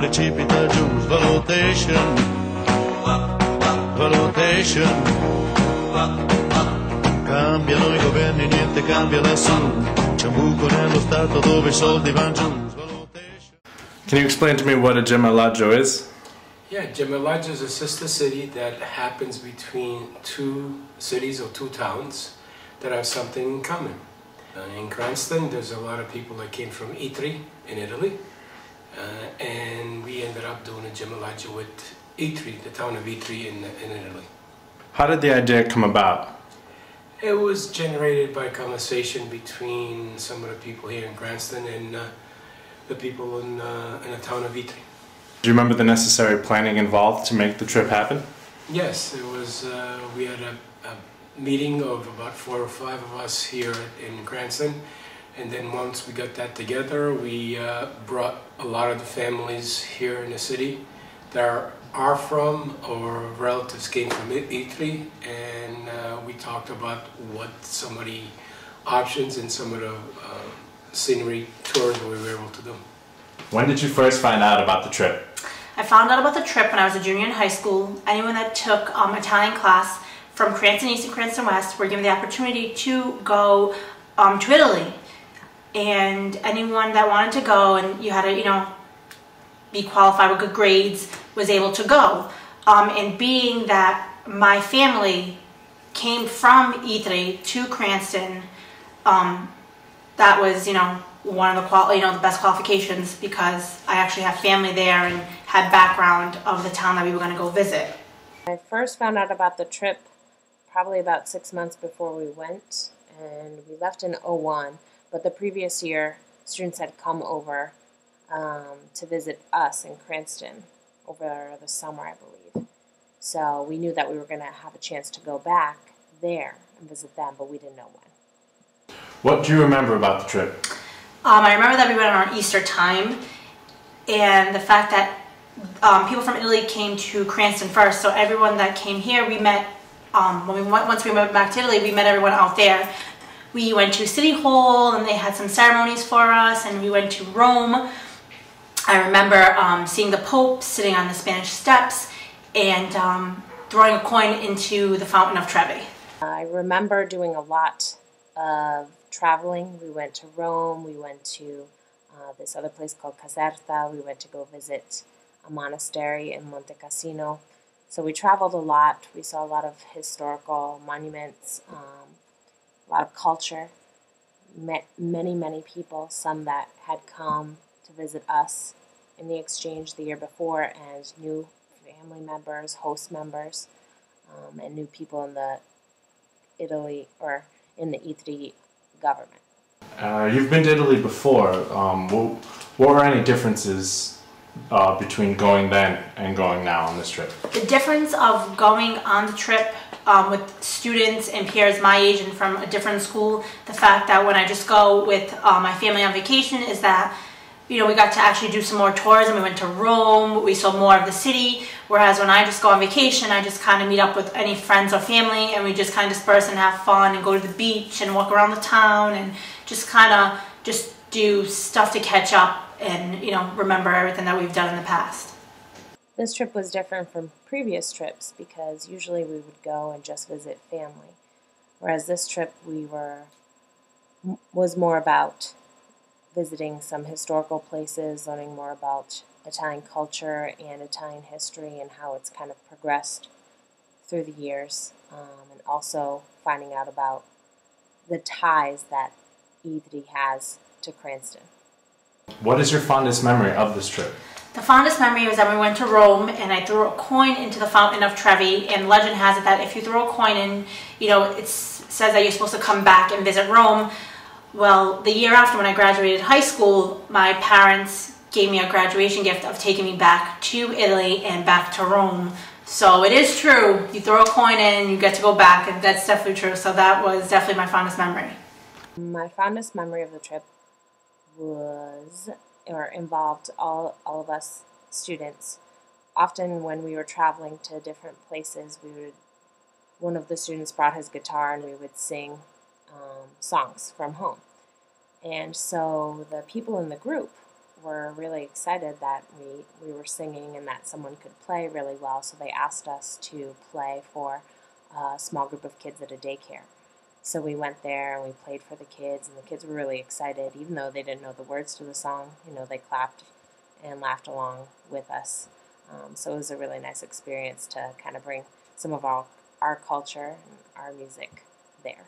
precipita giù, svalutation, valutation. Cambiano I governi, niente cambia lassù, c'è un buco nello stato dove I soldi vanno giù. Can you explain to me what a Gemellaggio is? Yeah, Gemellaggio is a sister city that happens between two cities or two towns that have something in common. In Cranston, there's a lot of people that came from Itri in Italy, and we ended up doing a Gemellaggio with Itri, the town of Itri in Italy. How did the idea come about? It was generated by conversation between some of the people here in Cranston and the people in the town of Itri. Do you remember the necessary planning involved to make the trip happen? Yes, it was. We had a meeting of about 4 or 5 of us here in Cranston, and then once we got that together, we brought a lot of the families here in the city that are from or relatives came from Itri, and we talked about what some of the options and some of the scenery tours we were able to do. When did you first find out about the trip? I found out about the trip when I was a junior in high school. Anyone that took Italian class from Cranston East and Cranston West were given the opportunity to go to Italy. And anyone that wanted to go and you had to, be qualified with good grades was able to go. And being that my family came from Itri to Cranston, that was, one of the best qualifications because I actually have family there and had background of the town that we were going to go visit. I first found out about the trip probably about 6 months before we went, and we left in '01, but the previous year students had come over to visit us in Cranston over the summer, I believe. So we knew that we were going to have a chance to go back there and visit them, but we didn't know when. What do you remember about the trip? I remember that we went on Easter time, and the fact that people from Italy came to Cranston first. So everyone that came here, we met. Once we went back to Italy, we met everyone out there. We went to City Hall, and they had some ceremonies for us, and we went to Rome. I remember seeing the Pope sitting on the Spanish steps and throwing a coin into the Fountain of Trevi. I remember doing a lot of traveling. We went to Rome, we went to this other place called Caserta, we went to go visit a monastery in Monte Cassino. So we traveled a lot, we saw a lot of historical monuments, a lot of culture, met many people, some that had come to visit us in the exchange the year before, and new family members, host members, and new people in the Itri government. You've been to Italy before. What were any differences between going then and going now on this trip? The difference of going on the trip with students and peers my age and from a different school, the fact that when I just go with my family on vacation is that we got to actually do some more tours, and we went to Rome, we saw more of the city, whereas when I just go on vacation, I just kind of meet up with any friends or family, and we just kind of disperse and have fun and go to the beach and walk around the town and just kind of just do stuff to catch up and, remember everything that we've done in the past. This trip was different from previous trips because usually we would go and just visit family, whereas this trip was more about visiting some historical places, learning more about Italian culture and Italian history and how it's kind of progressed through the years, and also finding out about the ties that Itri has to Cranston. What is your fondest memory of this trip? The fondest memory was that we went to Rome and I threw a coin into the Fountain of Trevi, and legend has it that if you throw a coin in, it says that you're supposed to come back and visit Rome. Well, the year after, when I graduated high school, my parents gave me a graduation gift of taking me back to Italy and back to Rome. So it is true. You throw a coin in, you get to go back, and that's definitely true. So that was definitely my fondest memory. My fondest memory of the trip involved all of us students. Often when we were traveling to different places, one of the students brought his guitar and we would sing songs from home. And so the people in the group were really excited that we were singing and that someone could play really well, so they asked us to play for a small group of kids at a daycare. So we went there and we played for the kids, and the kids were really excited, even though they didn't know the words to the song. They clapped and laughed along with us. So it was a really nice experience to kind of bring some of our culture and our music there.